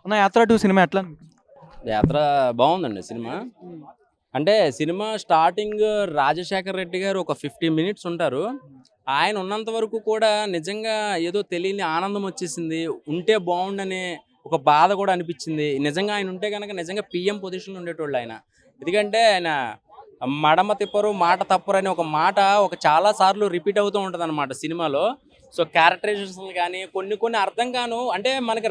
అన్న 'యాత్ర 2' సినిమా ఎట్లా అనిపించింది? యాత్ర బాగుందండి సినిమా. అంటే సినిమా స్టార్టింగ్ రాజశేఖర్ రెడ్డి గారు ఒక 15 మినిట్స్ ఉంటారు. ఆయన ఉన్నంత వరకు కూడా నిజంగా ఏదో తెలియని ఆనందం వచ్చేసింది. ఉంటే బాగుండనే ఒక బాధ కూడా అనిపించింది. నిజంగా ఆయన ఉంటే గనక నిజంగా పీఎం పొజిషన్‌లో ఉండేటోళ్ళు ఆయన. ఎందుకంటే ఆయన మడమ తిప్పరు, మాట తప్పరు అనే ఒక మాట చాలా సార్లు రిపీట్ అవుతూ ఉంటదన్నమాట సినిమాలో. సో క్యారెక్టరైజేషన్‌లు గాని కొన్ని కొన్ని అర్థం కాను అంటే మనకి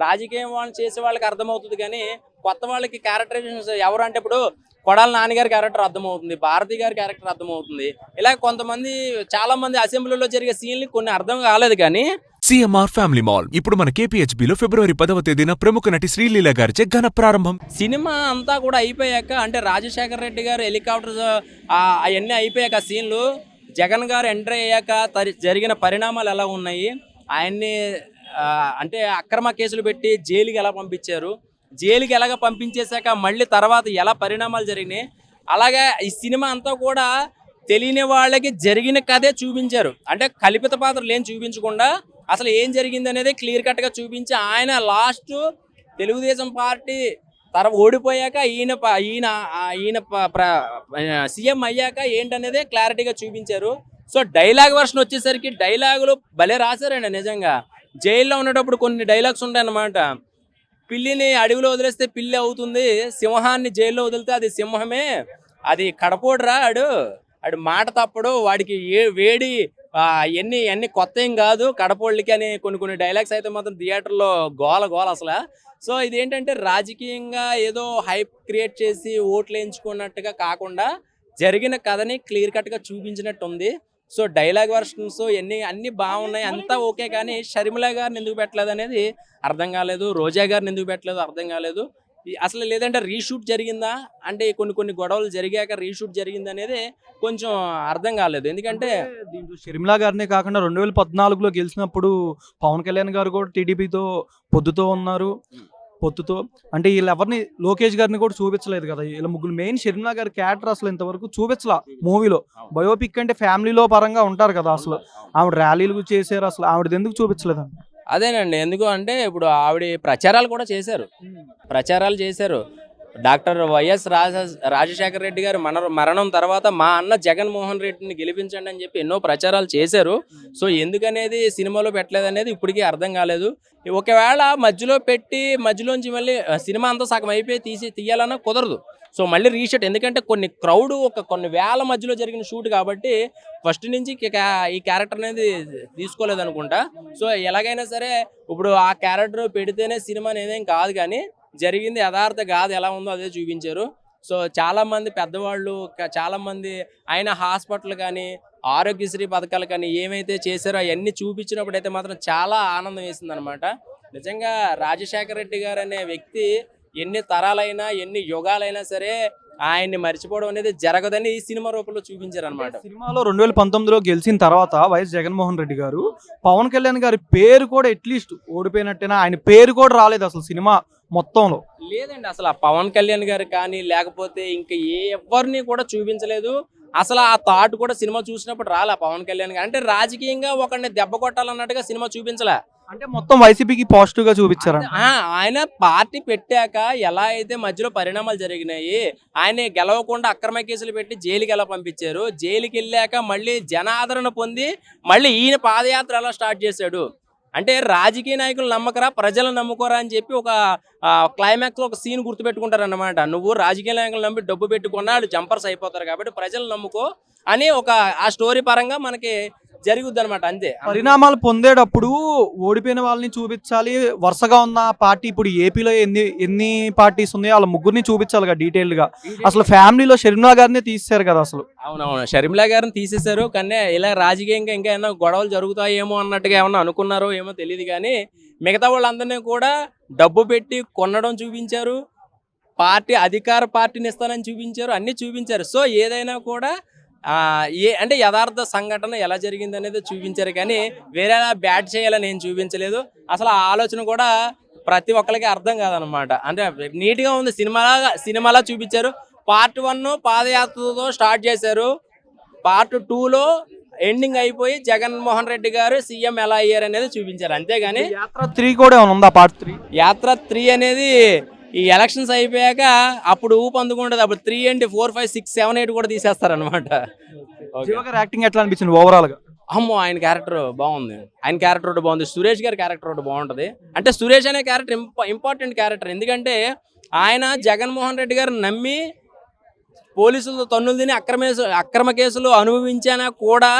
రాజకీయం వాళ్ళు చేసే వాళ్ళకి అర్థమవుతది గానీ, కొత్త వాళ్ళకి క్యారెక్టరైజేషన్స్ ఎవరంటే ఇప్పుడు కొడాల నాని గారి క్యారెక్టర్ అర్థమవుతుంది. భారతి గారి క్యారెక్టర్ అర్థమవుతుంది. ఇలా కొంతమంది చాలా మంది అసెంబ్లీలో జరిగే సీన్‌లు కొన్ని అర్థం కాలేదు కానీ సిఎంఆర్ ఫ్యామిలీ మాల్ ఇప్పుడు మన కేపీహెచ్బీలో ఫిబ్రవరి 10వ తేదీన ప్రముఖ నటి శ్రీలీల గారిచే ఘన ప్రారంభం. సినిమా అంతా కూడా అయిపోయాక అంటే రాజశేఖర్ రెడ్డి గారు హెలికాప్టర్స్ అవన్నీ అయిపోయాక సీన్లు జగన్ గారు ఎంటర్ అయ్యాక జరిగిన పరిణామాలు ఎలా ఉన్నాయి, ఆయన్ని అంటే అక్రమ కేసులు పెట్టి జైలుకి ఎలా పంపించారు, జైలుకి ఎలాగ పంపించేశాక మళ్ళీ తర్వాత ఎలా పరిణామాలు జరిగినాయి, అలాగే ఈ సినిమా అంతా కూడా తెలియని వాళ్ళకి జరిగిన కథే చూపించారు. అంటే కల్పిత పాత్రలు ఏం చూపించకుండా అసలు ఏం జరిగింది అనేది క్లియర్ కట్గా చూపించి ఆయన లాస్ట్ తెలుగుదేశం పార్టీ ఓడిపోయాక ఈయన సీఎం అయ్యాక ఏంటనేది క్లారిటీగా చూపించారు. సో డైలాగ్ వర్షన్ వచ్చేసరికి డైలాగులు భలే రాశారండి నిజంగా. జైల్లో ఉండేటప్పుడు కొన్ని డైలాగ్స్ ఉంటాయన్నమాట. పిల్లిని అడవిలో వదిలేస్తే పిల్లి అవుతుంది, సింహాన్ని జైల్లో వదిలితే అది సింహమే, అది కడపోడురా ఆడు మాట తప్పడు, వాడికి వేడి ఎన్ని కొత్త ఏం కాదు కడపోళ్ళకి అని కొన్ని డైలాగ్స్ అయితే మాత్రం థియేటర్లో గోల అసలు. సో ఇదేంటంటే రాజకీయంగా ఏదో హైప్ క్రియేట్ చేసి ఓట్లు వేయించుకున్నట్టుగా కాకుండా జరిగిన కథని క్లియర్ కట్గా చూపించినట్టు ఉంది. సో డైలాగ్ వర్షన్స్ అన్నీ బాగున్నాయి, అంతా ఓకే. కానీ షర్మిల గారిని ఎందుకు పెట్టలేదు అనేది అర్థం కాలేదు, రోజా గారిని ఎందుకు పెట్టలేదు అర్థం కాలేదు అసలు. లేదంటే రీషూట్ జరిగిందా అంటే కొన్ని గొడవలు జరిగాక రీషూట్ జరిగింది అనేది కొంచెం అర్థం కాలేదు. ఎందుకంటే దీంట్లో షర్మిల గారినే కాకుండా 2014లో గెలిచినప్పుడు పవన్ కళ్యాణ్ గారు కూడా టీడీపీతో పొత్తుతో ఉన్నారు. పొత్తుతో అంటే వీళ్ళెవరిని లోకేష్ గారిని కూడా చూపించలేదు కదా. వీళ్ళ ముగ్గురు మెయిన్ షర్మిల గారి క్యారెక్టర్ అసలు ఇంతవరకు చూపించలా మూవీలో. బయోపిక్ అంటే ఫ్యామిలీలో పరంగా ఉంటారు కదా. అసలు ఆవిడ ర్యాలీలు చేశారు, అసలు ఆవిడది ఎందుకు చూపించలేదు? అదేనండి, ఎందుకు అంటే ఇప్పుడు ఆవిడ ప్రచారాలు కూడా చేశారు. డాక్టర్ వైఎస్ రాజశేఖర రెడ్డి గారు మరణం తర్వాత మా అన్న జగన్మోహన్ రెడ్డిని గెలిపించండి అని చెప్పి ఎన్నో ప్రచారాలు చేశారు. సో ఎందుకనేది సినిమాలో పెట్టలేదనేది ఇప్పటికీ అర్థం కాలేదు. ఒకవేళ మధ్యలో పెట్టి మధ్యలోంచి మళ్ళీ సినిమా అంతా సగం అయిపోయి తీయాలన్నా కుదరదు. సో మళ్ళీ రీషూట్, ఎందుకంటే కొన్ని వేల మధ్యలో జరిగిన షూట్ కాబట్టి ఫస్ట్ నుంచి ఈ క్యారెక్టర్ అనేది తీసుకోలేదు అనుకుంటా. సో ఎలాగైనా సరే ఇప్పుడు ఆ క్యారెక్టర్ పెడితేనే సినిమా అనేదేం కాదు, కానీ జరిగింది యథార్థ కాదు ఎలా ఉందో అదే చూపించారు. సో చాలా మంది పెద్దవాళ్ళు చాలా మంది ఆయన హాస్పిటల్ కానీ ఆరోగ్యశ్రీ పథకాలు కానీ ఏమైతే చేశారో అవన్నీ చూపించినప్పుడు అయితే మాత్రం చాలా ఆనందం వేసింది అనమాట. నిజంగా రాజశేఖర రెడ్డి గారు అనే వ్యక్తి ఎన్ని తరాలైనా ఎన్ని యుగాలైనా సరే ఆయన్ని మర్చిపోవడం అనేది జరగదని ఈ సినిమా రూపంలో చూపించారు అనమాట. సినిమాలో 2019లో గెలిచిన తర్వాత వైఎస్ జగన్మోహన్ రెడ్డి గారు పవన్ కళ్యాణ్ గారి పేరు కూడా అట్లీస్ట్ ఓడిపోయినట్టేనా, ఆయన పేరు కూడా రాలేదు అసలు సినిమా మొత్తంలో. లేదండి, అసలు ఆ పవన్ కళ్యాణ్ గారు కానీ లేకపోతే ఇంకా ఎవరిని కూడా చూపించలేదు. అసలు ఆ థాట్ కూడా సినిమా చూసినప్పుడు రాలే పవన్ కళ్యాణ్ గారు. అంటే రాజకీయంగా ఒకరిని దెబ్బ కొట్టాలన్నట్టుగా సినిమా చూపించలే. అంటే మొత్తం వైసీపీకి పాజిటివ్ గా చూపించారు. ఆయన పార్టీ పెట్టాక ఎలా అయితే మధ్యలో పరిణామాలు జరిగినాయి, ఆయన గెలవకుండా అక్రమ కేసులు పెట్టి జైలుకి ఎలా పంపించారు, జైలుకి వెళ్ళాక మళ్ళీ జనాదరణ పొంది మళ్ళీ ఈయన పాదయాత్ర ఎలా స్టార్ట్ చేశాడు అంటే రాజకీయ నాయకులు నమ్మకరా ప్రజలు నమ్ముకోరా అని చెప్పి ఒక క్లైమాక్స్లో ఒక సీన్ గుర్తుపెట్టుకుంటారు అన్నమాట. నువ్వు రాజకీయ నాయకులు నమ్మి డబ్బు పెట్టుకున్నా వాళ్ళు జంపర్స్ అయిపోతారు కాబట్టి ప్రజలు నమ్ముకో అని ఆ స్టోరీ పరంగా మనకి జరుగుద్ది అనమాట. అంతే. పరిణామాలు పొందేటప్పుడు ఓడిపోయిన వాళ్ళని చూపించాలి. వరుసగా ఉన్న పార్టీ ఇప్పుడు ఏపీలో ఎన్ని పార్టీస్ ఉన్నాయో వాళ్ళ ముగ్గురిని చూపించాలి కదా డీటెయిల్ గా. అసలు ఫ్యామిలీలో షర్మిల గారిని తీసేశారు కదా అసలు. అవునవును, షర్మిల గారిని తీసేశారు. కానీ ఇలా రాజకీయంగా ఇంకా ఏమైనా గొడవలు జరుగుతాయేమో అన్నట్టుగా ఏమన్నా అనుకున్నారో ఏమో తెలియదు, కానీ మిగతా వాళ్ళందరినీ కూడా డబ్బు పెట్టి కొనడం చూపించారు, అధికార పార్టీని ఇస్తానని చూపించారు, అన్ని చూపించారు. సో ఏదైనా కూడా అంటే యథార్థ సంఘటన ఎలా జరిగింది అనేది చూపించారు, కానీ వేరేలా బ్యాట్ చేయాలని ఏం చూపించలేదు. అసలు ఆ ఆలోచన కూడా ప్రతి ఒక్కరికి అర్థం కాదనమాట. అంటే నీట్గా ఉంది, సినిమాలా చూపించారు. పార్ట్ 1 పాదయాత్రతో స్టార్ట్ చేశారు, పార్ట్ 2లో ఎండింగ్ అయిపోయి జగన్మోహన్ రెడ్డి గారు సీఎం ఎలా అయ్యారు అనేది చూపించారు. అంతేగాని యాత్ర 3 కూడా ఏమైనా ఉందా పార్ట్ 3? యాత్ర 3 అనేది ఈ ఎలక్షన్స్ అయిపోయాక అప్పుడు ఊపు అందుకుంటుంది. అప్పుడు 3 ఏంటి 4, 5, 6, 7, 8 కూడా తీసేస్తారనమాట. జీవ గారి యాక్టింగ్ ఎట్లా అనిపించింది ఓవరాల్ గా? అమ్మో, ఆయన క్యారెక్టర్ బాగుంది. ఆయన క్యారెక్టర్ ఒకటి బాగుంది. సురేష్ గారి క్యారెక్టర్ ఒకటి బాగుంటుంది. అంటే సురేష్ అనే క్యారెక్టర్ ఇంపార్టెంట్ క్యారెక్టర్. ఎందుకంటే ఆయన జగన్మోహన్ రెడ్డి గారు నమ్మి పోలీసులతో తన్నులు తిని అక్రమ కేసులు అనుభవించానా కూడా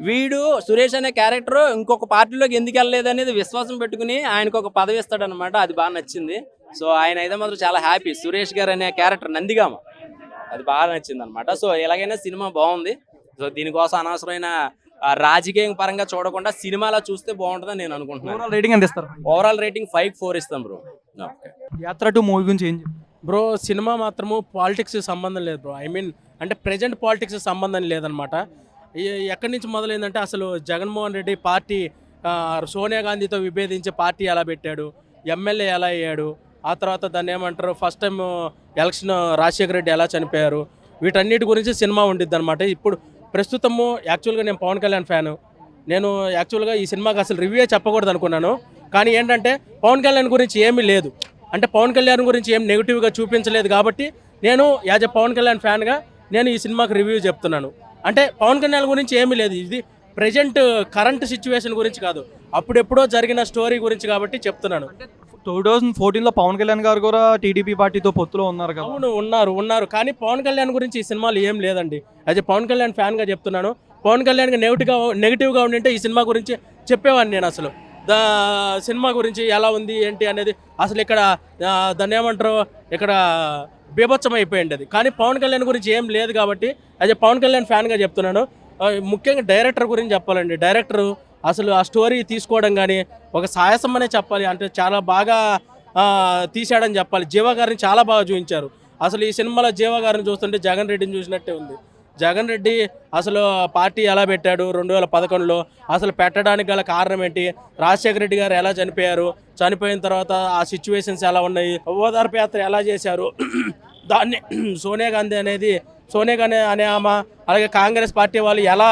వీడు సురేష్ అనే క్యారెక్టర్ ఇంకొక పార్టీలోకి ఎందుకు వెళ్ళలేదు అనేది విశ్వాసం పెట్టుకుని ఆయనకు ఒక పదవి ఇస్తాడనమాట. అది బాగా నచ్చింది. సో ఆయన అయితే మాత్రం చాలా హ్యాపీ. సురేష్ గారు అనే క్యారెక్టర్ నందిగామ అది బాగా నచ్చింది అనమాట. సో ఎలాగైనా సినిమా బాగుంది. సో దీనికోసం అనవసరమైన రాజకీయం పరంగా చూడకుండా సినిమాలో చూస్తే బాగుంటుందని నేను అనుకుంటున్నాను. ఓవరాల్ రేటింగ్ ఎంత ఇస్తారు? ఓవరాల్ రేటింగ్ 5/4 ఇస్తాం బ్రో. యాత్ర 2 మూవీ గురించి ఏం చెప్పు? బ్రో సినిమా మాత్రము పాలిటిక్స్ సంబంధం లేదు బ్రో. ఐ మీన్ అంటే ప్రజెంట్ పాలిటిక్స్ సంబంధం లేదనమాట. ఎక్కడి నుంచి మొదలైందంటే అసలు జగన్మోహన్ రెడ్డి పార్టీ సోనియా గాంధీతో విభేదించి పార్టీ ఎలా పెట్టాడు, ఎమ్మెల్యే ఎలా అయ్యాడు, ఆ తర్వాత దాన్ని ఏమంటారు first time election Rajasekhara Reddy ఎలా చనిపోయారు, వీటన్నిటి గురించి సినిమా ఉండిద్ది అనమాట. ఇప్పుడు ప్రస్తుతము యాక్చువల్గా నేను పవన్ కళ్యాణ్ ఫ్యాను. నేను యాక్చువల్గా ఈ సినిమాకి అసలు రివ్యూ చెప్పకూడదు అనుకున్నాను. కానీ ఏంటంటే పవన్ కళ్యాణ్ గురించి ఏమీ లేదు, అంటే పవన్ కళ్యాణ్ గురించి ఏం నెగిటివ్గా చూపించలేదు కాబట్టి నేను యాజ్ ఎ పవన్ కళ్యాణ్ ఫ్యాన్గా నేను ఈ సినిమాకి రివ్యూ చెప్తున్నాను. అంటే పవన్ కళ్యాణ్ గురించి ఏమీ లేదు, ఇది ప్రజెంట్ కరెంట్ సిచ్యువేషన్ గురించి కాదు, అప్పుడెప్పుడో జరిగిన స్టోరీ గురించి కాబట్టి చెప్తున్నాను. 2014లో పవన్ కళ్యాణ్ గారు కూడా టీడీపీ పార్టీతో పొత్తులో ఉన్నారు కదా? అవును ఉన్నారు. కానీ పవన్ కళ్యాణ్ గురించి ఈ సినిమాలు ఏం లేదండి. యాజ్ ఎ పవన్ కళ్యాణ్ ఫ్యాన్గా చెప్తున్నాను. పవన్ కళ్యాణ్కి నెగిటివ్గా ఉండింటే ఈ సినిమా గురించి చెప్పేవాడిని నేను. అసలు సినిమా గురించి ఎలా ఉంది ఏంటి అనేది అసలు ఇక్కడ దాన్ని ఏమంటారు ఇక్కడ బీభత్సం అయిపోయింది అది. కానీ పవన్ కళ్యాణ్ గురించి ఏం లేదు కాబట్టి యాజ్ ఎ పవన్ కళ్యాణ్ ఫ్యాన్గా చెప్తున్నాను. ముఖ్యంగా డైరెక్టర్ గురించి చెప్పాలండి. డైరెక్టరు అసలు ఆ స్టోరీ తీసుకోవడం కానీ ఒక సాహసం అనే చెప్పాలి. అంటే చాలా బాగా తీసాడని చెప్పాలి. జీవ గారిని చాలా బాగా చూపించారు. అసలు ఈ సినిమాలో జీవ గారిని చూస్తుంటే జగన్ రెడ్డిని చూసినట్టే ఉంది. జగన్ రెడ్డి అసలు పార్టీ ఎలా పెట్టాడు 2011లో, అసలు పెట్టడానికి గల కారణం ఏంటి, రాజశేఖర రెడ్డి గారు ఎలా చనిపోయారు, చనిపోయిన తర్వాత ఆ సిచ్యువేషన్స్ ఎలా ఉన్నాయి, ఓదార్పు యాత్ర ఎలా చేశారు, దాన్ని సోనియా గాంధీ అనే ఆమె అలాగే కాంగ్రెస్ పార్టీ వాళ్ళు ఎలా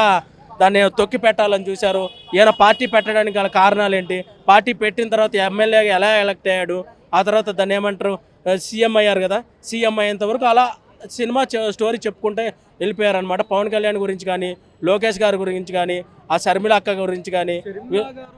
దాన్ని తొక్కి పెట్టాలని చూశారు, ఈయన పార్టీ పెట్టడానికి గల కారణాలు ఏంటి, పార్టీ పెట్టిన తర్వాత ఎమ్మెల్యేగా ఎలా ఎలక్ట్ అయ్యాడు, ఆ తర్వాత దాన్ని ఏమంటారు సీఎం అయ్యారు కదా, సీఎం అయ్యేంత వరకు అలా సినిమా స్టోరీ చెప్పుకుంటే వెళ్ళిపోయారనమాట. పవన్ కళ్యాణ్ గురించి కానీ, లోకేష్ గారి గురించి కానీ, ఆ షర్మిల అక్క గురించి కానీ,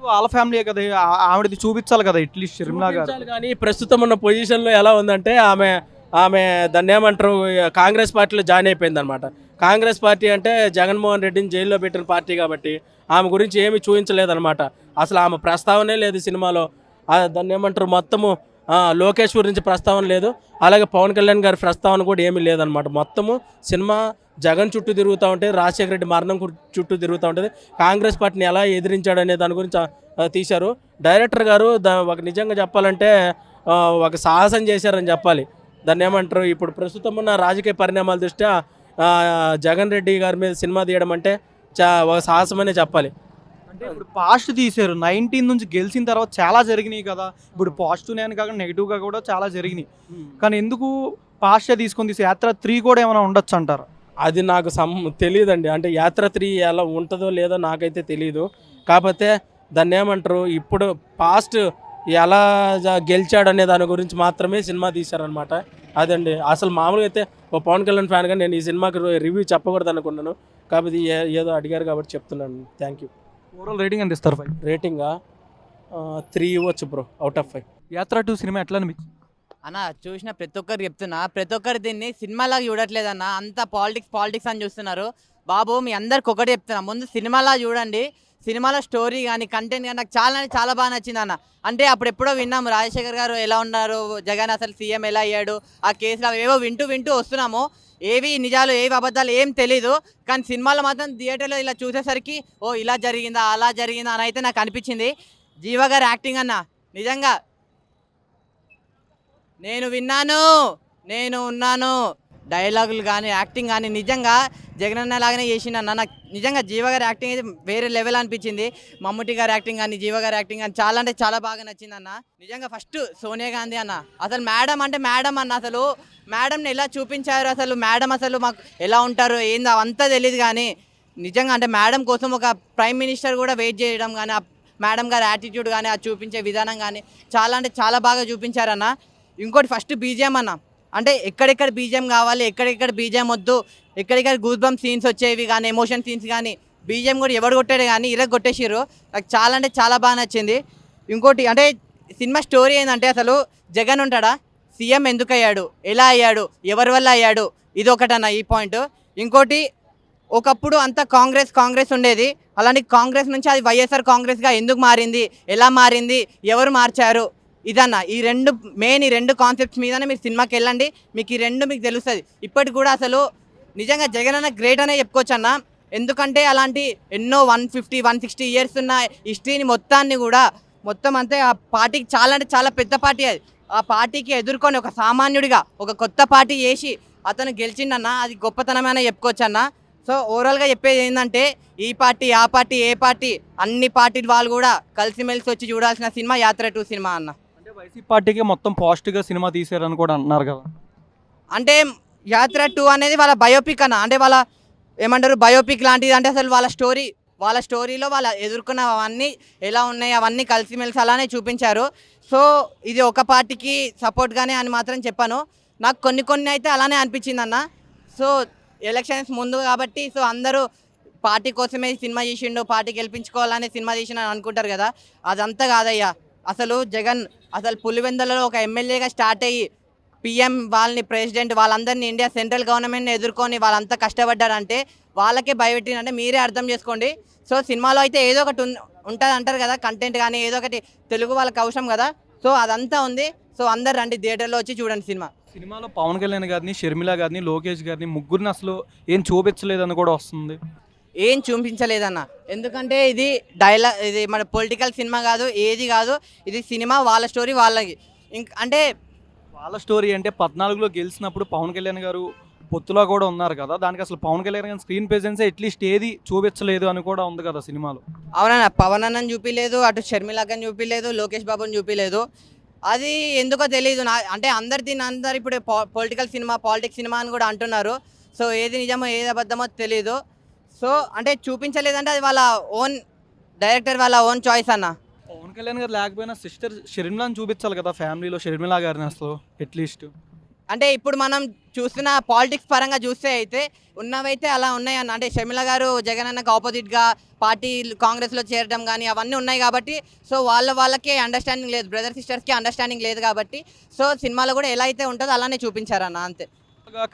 వాళ్ళ ఫ్యామిలీ కదా, ఆవిడది చూపించాలి కదా అట్లీస్ట్ షర్మిల గారు. కానీ ప్రస్తుతం ఉన్న పొజిషన్లో ఎలా ఉందంటే ఆమె దాన్ని ఏమంటారు కాంగ్రెస్ పార్టీలో జాయిన్ అయిపోయింది అనమాట. కాంగ్రెస్ పార్టీ అంటే జగన్మోహన్ రెడ్డిని జైల్లో పెట్టిన పార్టీ కాబట్టి ఆమె గురించి ఏమీ చూపించలేదన్నమాట. అసలు ఆమె ప్రస్తావనే లేదు సినిమాలో. దాన్ని ఏమంటారు మొత్తము లోకేష్ గురించి ప్రస్తావన లేదు, అలాగే పవన్ కళ్యాణ్ గారి ప్రస్తావన కూడా ఏమీ లేదనమాట. మొత్తము సినిమా జగన్ చుట్టూ తిరుగుతూ ఉంటే, రాజశేఖర రెడ్డి మరణం చుట్టూ తిరుగుతూ ఉంటుంది, కాంగ్రెస్ పార్టీని ఎలా ఎదిరించాడు అనే దాని గురించి తీశారు. డైరెక్టర్ గారు ఒక నిజంగా చెప్పాలంటే ఒక సాహసం చేశారని చెప్పాలి. దాన్ని ఏమంటారు ఇప్పుడు ప్రస్తుతం ఉన్న రాజకీయ పరిణామాల దృష్ట్యా జగన్ రెడ్డి గారి మీద సినిమా తీయడం అంటే ఒక సాహసమనే చెప్పాలి. అంటే ఇప్పుడు పాస్ట్ తీశారు 19 నుంచి గెలిచిన తర్వాత చాలా జరిగినాయి కదా, ఇప్పుడు పాజిటివ్ నేను కాకుండా నెగిటివ్గా కూడా చాలా జరిగినాయి. కానీ ఎందుకు పాస్ట్ తీసుకొని తీసి యాత్ర 3 కూడా ఏమైనా ఉండొచ్చు అంటారు? అది నాకు తెలియదండి. అంటే యాత్ర 3 ఎలా ఉంటుందో లేదో నాకైతే తెలియదు. కాకపోతే దాన్ని ఏమంటారు ఇప్పుడు పాస్ట్ ఎలా గెలిచాడు అనే దాని గురించి మాత్రమే సినిమా తీశారనమాట. అదండి అసలు మామూలుగా అయితే ఓ పవన్ కళ్యాణ్ ఫ్యాన్గా నేను ఈ సినిమాకి రివ్యూ చెప్పకూడదు అనుకున్నాను, కాబట్టి ఏదో అడిగారు కాబట్టి చెప్తున్నాను. Thank you. ఓవరాల్ రేటింగ్ ఎంత ఇస్తారు? 5 రేటింగా 3 ఇవ్వచ్చు బ్రో అవుట్ ఆఫ్ 5. యాత్ర 2 సినిమా ఎట్లా అనిపించింది అన్న? చూసిన ప్రతి ఒక్కరు చెప్తున్నా, ప్రతి ఒక్కరు దీన్ని సినిమాలాగా చూడట్లేదన్న, అంతా పాలిటిక్స్ అని చూస్తున్నారు. బాబు మీ అందరికి ఒకటి చెప్తున్నా, ముందు సినిమాలా చూడండి. సినిమాలో స్టోరీ కానీ కంటెంట్ కానీ నాకు చాలా బాగా నచ్చింది అన్న. అంటే అప్పుడు ఎప్పుడో విన్నాము రాజశేఖర్ గారు ఎలా ఉన్నారు, జగన్ అసలు సీఎం ఎలా అయ్యాడు, ఆ కేసులు ఏవో వింటూ వస్తున్నాము. ఏవి నిజాలు ఏవి అబద్ధాలు ఏం తెలీదు. కానీ సినిమాలో మాత్రం థియేటర్లో ఇలా చూసేసరికి ఓ ఇలా జరిగిందా అలా జరిగిందా అని అయితే నాకు అనిపించింది. జీవ గారి యాక్టింగ్ అన్న నిజంగా నేను విన్నాను, నేను ఉన్నాను, డైలాగులు కానీ యాక్టింగ్ కానీ నిజంగా జగనన్న లాగానే చేసిండన్న. నాకు నిజంగా జీవ గారి యాక్టింగ్ అయితే వేరే లెవెల్ అనిపించింది. మమ్ముటి గారి యాక్టింగ్ కానీ జీవ గారి యాక్టింగ్ కానీ చాలా అంటే చాలా బాగా నచ్చింది అన్న. నిజంగా ఫస్ట్ సోనియా గాంధీ అన్న, అసలు మేడం అంటే మేడం అన్న, అసలు మేడంని ఎలా చూపించారు, అసలు మేడం అసలు మాకు ఎలా ఉంటారు ఏందో అవంతా తెలియదు. కానీ నిజంగా అంటే మేడం కోసం ఒక ప్రైమ్ మినిస్టర్ కూడా వెయిట్ చేయడం కానీ, ఆ మేడం గారి యాటిట్యూడ్ కానీ, అది చూపించే విధానం కానీ చాలా అంటే చాలా బాగా చూపించారన్న. ఇంకోటి ఫస్ట్ బీజిఎం అన్న, అంటే ఎక్కడెక్కడ బీజిఎం కావాలి, ఎక్కడెక్కడ బీజిఎం వద్దు, ఎక్కడెక్కడ గూస్ బంప్ సీన్స్ వచ్చేవి కానీ, ఎమోషన్ సీన్స్ కానీ, బీజిఎం కూడా ఎవడు కొట్టాడు కానీ కొట్టేసిర్రు. నాకు చాలా అంటే చాలా బాగా నచ్చింది. ఇంకోటి అంటే సినిమా స్టోరీ ఏంటంటే అసలు జగన్ ఉంటాడా, సీఎం ఎందుకు అయ్యాడు, ఎలా అయ్యాడు, ఎవరి వల్ల అయ్యాడు, ఇది ఒకటన్న ఈ పాయింట్. ఇంకోటి ఒకప్పుడు అంతా కాంగ్రెస్ ఉండేది, అలాంటి కాంగ్రెస్ నుంచి అది వైఎస్ఆర్ కాంగ్రెస్గా ఎందుకు మారింది, ఎలా మారింది, ఎవరు మార్చారు, ఇదన్న ఈ రెండు కాన్సెప్ట్స్ మీదనే మీరు సినిమాకి వెళ్ళండి, మీకు ఈ రెండు మీకు తెలుస్తుంది. ఇప్పటికి కూడా అసలు నిజంగా జగన్ అన్న గ్రేట్ అనే చెప్పుకోవచ్చు అన్న. ఎందుకంటే అలాంటి ఎన్నో 150-160 ఇయర్స్ ఉన్న హిస్టరీని మొత్తం అంతే ఆ పార్టీకి చాలా అంటే చాలా పెద్ద పార్టీ అది. ఆ పార్టీకి ఎదుర్కొని ఒక సామాన్యుడిగా ఒక కొత్త పార్టీ చేసి అతను గెలిచిండన్న, అది గొప్పతనమైన చెప్పుకోవచ్చు అన్న. సో ఓవరాల్గా చెప్పేది ఏంటంటే ఈ పార్టీ ఆ పార్టీ ఏ పార్టీ అన్ని పార్టీ వాళ్ళు కూడా కలిసిమెలిసి వచ్చి చూడాల్సిన సినిమా యాత్ర 2 సినిమా అన్న. అంటే వైసీపీ పార్టీకి మొత్తం పాజిటివ్గా సినిమా తీసారని కూడా అంటున్నారు కదా. అంటే యాత్ర 2 అనేది వాళ్ళ బయోపిక్ అన్న, అంటే వాళ్ళ ఏమంటారు బయోపిక్ లాంటిది. అంటే అసలు వాళ్ళ స్టోరీలో వాళ్ళు ఎదుర్కొన్న అవన్నీ ఎలా ఉన్నాయి అవన్నీ కలిసిమెలిసి అలానే చూపించారు. సో ఇది ఒక పార్టీకి సపోర్ట్గానే అని మాత్రం చెప్పాను. నాకు కొన్ని అయితే అలానే అనిపించింది అన్న. సో ఎలక్షన్స్ ముందు కాబట్టి సో అందరూ పార్టీ కోసమే సినిమా చేసిండు, పార్టీ గెలిపించుకోవాలనే సినిమా చేసిన అనుకుంటారు కదా, అదంతా కాదయ్యా. అసలు జగన్ అసలు పులివెందులలో ఒక ఎమ్మెల్యేగా స్టార్ట్ అయ్యి పిఎం వాళ్ళని ప్రెసిడెంట్ వాళ్ళందరినీ ఇండియా సెంట్రల్ గవర్నమెంట్ని ఎదుర్కొని వాళ్ళంతా కష్టపడ్డారంటే వాళ్ళకే భయపెట్టినంటే మీరే అర్థం చేసుకోండి. సో సినిమాలో అయితే ఏదో ఒకటి ఉంటుంది అంటారు కదా, కంటెంట్ కానీ ఏదో ఒకటి తెలుగు వాళ్ళకి అవసరం కదా. సో అదంతా ఉంది. సో అందరు రండి థియేటర్లో వచ్చి చూడండి సినిమాలో పవన్ కళ్యాణ్ గారిని, షర్మిల గారిని, లోకేష్ గారిని ముగ్గురిని అసలు ఏం చూపించలేదని కూడా వస్తుంది. ఏం చూపించలేదన్న, ఎందుకంటే ఇది మన పొలిటికల్ సినిమా కాదు, ఏది కాదు. ఇది సినిమా వాళ్ళ స్టోరీ వాళ్ళకి. అంటే వాళ్ళ స్టోరీ అంటే 14లో గెలిచినప్పుడు పవన్ కళ్యాణ్ గారు పొత్తులో కూడా ఉన్నారు కదా, దానికి అసలు పవన్ కళ్యాణ్ గారి స్క్రీన్ ప్రెజెన్స్ అట్లీస్ట్ ఏది చూపించలేదు అని కూడా ఉంది కదా సినిమాలో. అవునన్నా, పవన్ అన్నని చూపించలేదు, అటు షర్మిలకని చూపించలేదు, లోకేష్ బాబుని చూపించలేదు. అది ఎందుకో తెలియదు. అంటే అందరు ఇప్పుడు పాలిటిక్స్ సినిమా అని కూడా అంటున్నారు. సో ఏది నిజమో ఏది అబద్ధమో తెలియదు. సో అంటే చూపించలేదంటే అది వాళ్ళ ఓన్ డైరెక్టర్ వాళ్ళ ఓన్ చాయిస్ అన్న. పవన్ కళ్యాణ్ గారు లేకపోయినా సిస్టర్ షర్మిలాని చూపించాలి కదా ఫ్యామిలీలో, షర్మిల గారిని అసలు అట్లీస్ట్. అంటే ఇప్పుడు మనం చూస్తున్న పాలిటిక్స్ పరంగా చూస్తే అయితే ఉన్నవైతే అలా ఉన్నాయన్న. అంటే షర్మిల గారు జగన్ అన్నకు ఆపోజిట్గా పార్టీ కాంగ్రెస్లో చేరడం కానీ అవన్నీ ఉన్నాయి కాబట్టి సో వాళ్ళకే అండర్స్టాండింగ్ లేదు, బ్రదర్ సిస్టర్స్కి అండర్స్టాండింగ్ లేదు కాబట్టి సో సినిమాలో కూడా ఎలా అయితే ఉంటుందో అలానే చూపించారన్న, అంతే.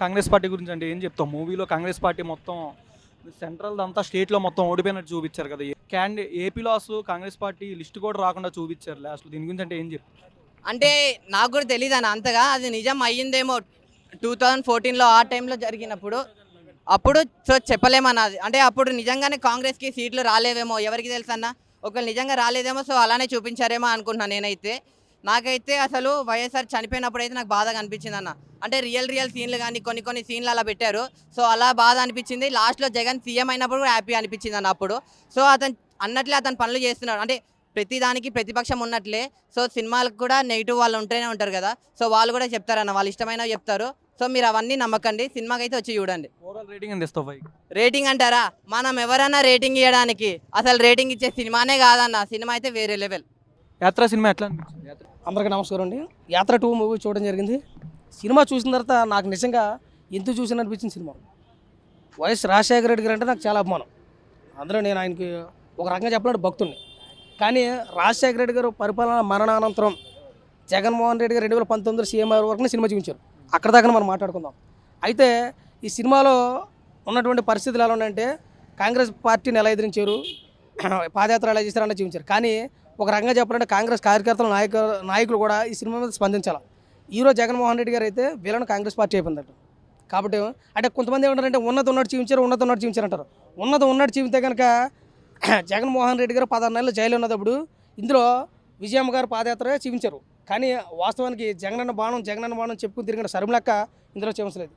కాంగ్రెస్ పార్టీ గురించి అంటే ఏం చెప్తాం? మూవీలో కాంగ్రెస్ పార్టీ మొత్తం సెంట్రల్ అంతా స్టేట్లో మొత్తం ఓడిపోయినట్టు చూపించారు కదా. ఏపీలో అసలు కాంగ్రెస్ పార్టీ లిస్ట్ కూడా రాకుండా చూపించారు లాస్ట్లో. దీని గురించి అంటే ఏం చెప్తారు? అంటే నాకు కూడా తెలియదు అన్న అంతగా, అది నిజం అయ్యిందేమో 2014లో ఆ టైంలో జరిగినప్పుడు. అప్పుడు సో చెప్పలేమన్నది. అంటే అప్పుడు నిజంగానే కాంగ్రెస్కి సీట్లు రాలేవేమో, ఎవరికి తెలుసు అన్న. ఒకవేళ నిజంగా రాలేదేమో సో అలానే చూపించారేమో అనుకుంటున్నాను నేనైతే. నాకైతే అసలు వైఎస్ఆర్ చనిపోయినప్పుడు అయితే నాకు బాధగా అనిపించింది అన్న. అంటే రియల్ సీన్లు కానీ కొన్ని సీన్లు అలా పెట్టారు. సో అలా బాధ అనిపించింది. లాస్ట్లో జగన్ సీఎం అయినప్పుడు కూడా హ్యాపీ అనిపించింది అన్న అప్పుడు. సో అన్నట్లే అతను పనులు చేస్తున్నాడు. అంటే ప్రతిదానికి ప్రతిపక్షం ఉన్నట్లే సో సినిమాలకు కూడా నెగిటివ్ వాళ్ళు ఉంటూనే ఉంటారు కదా. సో వాళ్ళు కూడా చెప్తారన్న, వాళ్ళు ఇష్టమైనవి చెప్తారు. సో మీరు అవన్నీ నమ్మకండి, సినిమాకి అయితే వచ్చి చూడండి. ఓవరాల్ రేటింగ్ ఎంత ఇస్తావు? రేటింగ్ అంటారా, మనం ఎవరైనా రేటింగ్ ఇవ్వడానికి అసలు రేటింగ్ ఇచ్చే సినిమానే కాదన్న. సినిమా అయితే వేరే లెవెల్. యాత్ర సినిమా ఎట్లా అనిపించింది? అందరికీ నమస్కారం అండి. యాత్ర 2 మూవీ చూడడం జరిగింది. సినిమా చూసిన తర్వాత నాకు నిజంగా ఎందుకు చూసిన అనిపించింది సినిమా. వైఎస్ రాజశేఖర రెడ్డి గారు అంటే నాకు చాలా అభిమానం. అందులో నేను ఆయనకి ఒక రకంగా చెప్పాలంటే భక్తుడిని. కానీ రాజశేఖర రెడ్డి గారు పరిపాలన మరణానంతరం జగన్మోహన్ రెడ్డి గారు 2019లో సీఎం వరకు సినిమా చూపించారు. అక్కడ దాకా మనం మాట్లాడుకుందాం. అయితే ఈ సినిమాలో ఉన్నటువంటి పరిస్థితులు ఎలా ఉన్నాయంటే కాంగ్రెస్ పార్టీని ఎలా ఎదిరించారు, పాదయాత్ర ఎలా చేశారని చూపించారు. కానీ ఒక రకంగా చెప్పాలంటే కాంగ్రెస్ కార్యకర్తలు నాయకులు కూడా ఈ సినిమా మీద స్పందించాలి. ఈరోజు జగన్మోహన్ రెడ్డి గారు అయితే వీళ్ళని కాంగ్రెస్ పార్టీ అయిపోయిందట. కాబట్టి అంటే కొంతమంది ఏమంటారంటే ఉన్నది ఉన్నట్టు చూపించారంటారు. ఉన్నట్టు చూపితే కనుక జగన్మోహన్ రెడ్డి గారు 16 నెలలు జైలు ఉన్నప్పుడు ఇందులో విజయమ్మ గారు పాదయాత్ర చూపించారు. కానీ వాస్తవానికి జగనన్న బాణం చెప్పుకుని తిరిగిన శర్మిలక్క ఇందులో చూపించలేదు.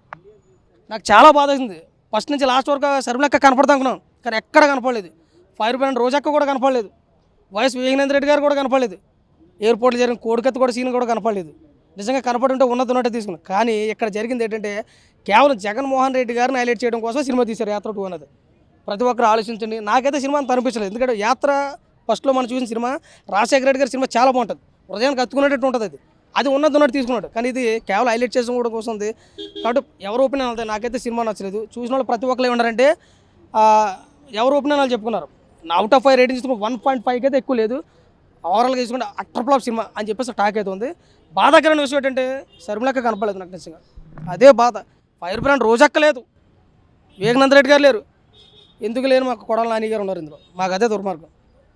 నాకు చాలా బాధ వేసింది. ఫస్ట్ నుంచి లాస్ట్ వరకు శర్మిలక్క కనపడతా అనుకున్నాను, కానీ ఎక్కడ కనపడలేదు. ఫైర్ బ్రాండ్ రోజక్క కూడా కనపడలేదు. వైఎస్ వివేకానంద రెడ్డి గారు కూడా కనపడలేదు. ఎయిర్పోర్ట్లో జరిగిన కోడికత్తి కూడా సీన్ కూడా కనపడలేదు. నిజంగా కనపడుంటే ఉన్నట్టు తీసుకున్నాను. కానీ ఇక్కడ జరిగింది ఏంటంటే కేవలం జగన్మోహన్ రెడ్డి గారిని హైలైట్ చేయడం కోసం సినిమా తీశారు యాత్ర 2 అన్నది. ప్రతి ఒక్కరు ఆలోచించండి. నాకైతే సినిమా అంత అనిపించలేదు. ఎందుకంటే యాత్ర ఫస్ట్లో మనం చూసిన సినిమా రాజశేఖర రెడ్డి గారి సినిమా చాలా బాగుంటుంది, హృదయానికి హత్తుకునేటట్టు ఉంటుంది. అది ఉన్నట్టు తీసుకున్నాడు, కానీ ఇది కేవలం హైలైట్ చేసిన కూడా కోసం ఉంది. కాబట్టి ఎవరు ఒపీనియన్ వెళ్తాయి. నాకైతే సినిమా నచ్చలేదు. చూసిన వాళ్ళు ప్రతి ఒక్కరు ఏమన్నారంటే ఎవరు ఒపీనియన్ వాళ్ళు చెప్పుకున్నారు. అవుట్ ఆఫ్ 5 రేటింగ్ తీసుకున్న 1.5 అయితే ఎక్కువ లేదు. ఓవరాల్గా తీసుకుంటే అట్టర్ ఫ్లాప్ సినిమా అని చెప్పేసి టాక్ అయితే ఉంది. బాధాకరమైన విషయం ఏంటంటే శర్మిలక్క కనపడలేదు నాకు నిజంగా, అదే బాధ. ఫైర్ బ్రాండ్ రోజక్క లేదు, వివేకానంద రెడ్డి గారు లేరు, ఎందుకు లేరు మాకు కొడాల నాని గారు ఉన్నారు ఇందులో. మాకు అదే దుర్మార్గం.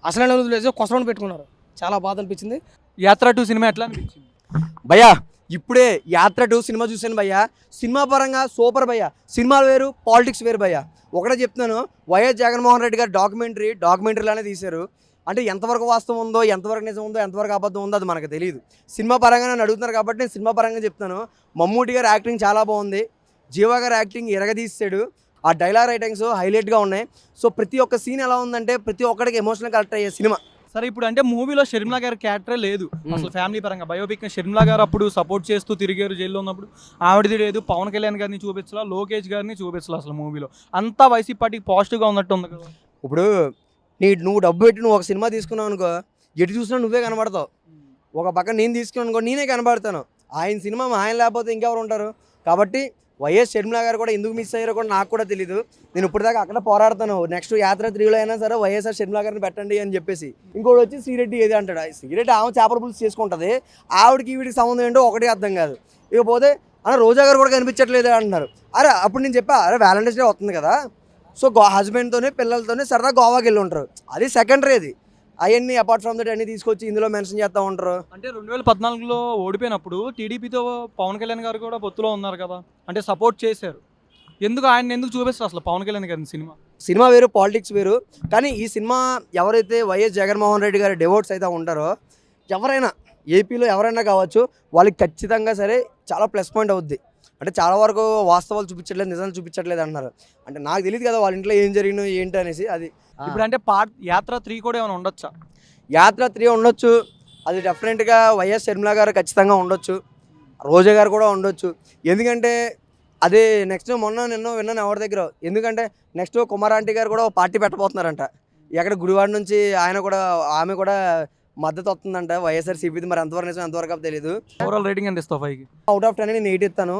అసలైన లేదు కొసలను పెట్టుకున్నారు, చాలా బాధ అనిపించింది. యాత్ర 2 సినిమా ఎట్లా అనిపించింది? భయ్యా ఇప్పుడే యాత్ర 2 సినిమా చూశాను భయ్యా. సినిమా పరంగా సూపర్ భయ్యా. సినిమాలు వేరు, పాలిటిక్స్ వేరు భయ్యా. ఒకటే చెప్తున్నాను, వైఎస్ జగన్మోహన్ రెడ్డి గారు డాక్యుమెంటరీలానే తీశారు. అంటే ఎంతవరకు వాస్తవం ఉందో, ఎంతవరకు నిజం ఉందో, ఎంతవరకు అబద్ధం ఉందో అది మనకు తెలియదు. సినిమా పరంగా నన్ను అడుగుతున్నారు కాబట్టి నేను సినిమా పరంగా చెప్తాను. మమ్మూటి గారు యాక్టింగ్ చాలా బాగుంది, జీవా గారు యాక్టింగ్ ఎరగదీసాడు. ఆ డైలాగ్ రైటింగ్స్ హైలైట్గా ఉన్నాయి. సో ప్రతి ఒక్క సీన్ ఎలా ఉందంటే ప్రతి ఒక్కడికి ఎమోషనల్ కనెక్ట్ అయ్యే సినిమా. సరే, ఇప్పుడు అంటే మూవీలో షర్మిలా గారి క్యారెక్టరే లేదు అసలు. ఫ్యామిలీ పరంగా బయోపిక్ షర్మిలా గారు అప్పుడు సపోర్ట్ చేస్తూ తిరిగారు జైల్లో ఉన్నప్పుడు, ఆవిడది లేదు. పవన్ కళ్యాణ్ గారిని చూపించలా, లోకేష్ గారిని చూపించలా అసలు మూవీలో. అంతా వైసీపీ పార్టీకి పాజిటివ్గా ఉన్నట్టు ఉంది కదా. ఇప్పుడు నువ్వు డబ్బు పెట్టి నువ్వు ఒక సినిమా తీసుకున్నావు అనుకో, ఎటు చూసినా నువ్వే కనబడతావు. ఒక పక్క నేను తీసుకున్నాను అనుకో, నేనే కనబడతాను. ఆయన సినిమా ఆయన లేకపోతే ఇంకెవరు ఉంటారు? కాబట్టి వైఎస్ షర్మిలా గారు కూడా ఎందుకు మిస్ అయ్యారో కూడా నాకు కూడా తెలీదు. నేను ఇప్పటిదాకా అక్కడ పోరాడుతాను, నెక్స్ట్ యాత్ర 3లో అయినా సరే వైఎస్ఆర్ షర్మిలా గారిని పెట్టండి అని చెప్పేసి. ఇంకోటి వచ్చి శ్రీరెడ్డి ఏది అంటాడు, శ్రీరెడ్డి ఆమె చేపల పులుసు చేసుకుంటుంది, ఆవిడకి వీడికి సంబంధం ఏంటో ఒకటి అర్థం కాదు. ఇకపోతే అన్న రోజా గారు కూడా కనిపించట్లేదు అంటున్నారు. అరే అప్పుడు నేను చెప్పా, అరే వ్యాలంటైన్స్ డే వస్తుంది కదా, సో హస్బెండ్తోనే పిల్లలతోనే సరదా గోవాకి వెళ్ళి ఉంటారు, అది సెకండరీ. అది అవన్నీ అపార్ట్ ఫ్రమ్ దట్ అన్ని తీసుకొచ్చి ఇందులో మెన్షన్ చేస్తూ ఉంటారు. అంటే 2014లో ఓడిపోయినప్పుడు టీడీపీతో పవన్ కళ్యాణ్ గారు కూడా పొత్తులో ఉన్నారు కదా, అంటే సపోర్ట్ చేశారు. ఎందుకు చూపిస్తారు అసలు పవన్ కళ్యాణ్ గారిని? సినిమా వేరు, పాలిటిక్స్ వేరు. కానీ ఈ సినిమా ఎవరైతే వైఎస్ జగన్మోహన్ రెడ్డి గారి డివోట్స్ అయితే ఉంటారో, ఎవరైనా ఏపీలో ఎవరైనా కావచ్చు, వాళ్ళకి ఖచ్చితంగా సరే చాలా ప్లస్ పాయింట్ అవుద్ది. అంటే చాలా వరకు వాస్తవాలు చూపించట్లేదు, నిజాలు చూపించట్లేదు అంటున్నారు. అంటే నాకు తెలియదు కదా వాళ్ళ ఇంట్లో ఏం జరిగినా ఏంటి అనేసి. అది ఇప్పుడు అంటే యాత్ర 3 కూడా ఏమైనా ఉండొచ్చా? యాత్ర 3 ఉండొచ్చు, అది డెఫినెట్గా వైఎస్ షర్మిలా గారు ఖచ్చితంగా ఉండొచ్చు, రోజా గారు కూడా ఉండొచ్చు. ఎందుకంటే అదే నెక్స్ట్ నిన్న విన్నాను ఎవరి దగ్గర, ఎందుకంటే నెక్స్ట్ కుమారాంటి గారు కూడా పార్టీ పెట్టబోతున్నారంట. ఎక్కడ గుడివాడ నుంచి ఆమె కూడా మద్దతు వస్తుందంట వైఎస్ఆర్సీపీది. మరి ఎంతవరకు నిజం ఎంతవరకు తెలియదు. ఓవరాల్ రేటింగ్ ఎంత ఇస్తావు 5కి? అవుట్ ఆఫ్ 10 నేను 8 ఇస్తాను.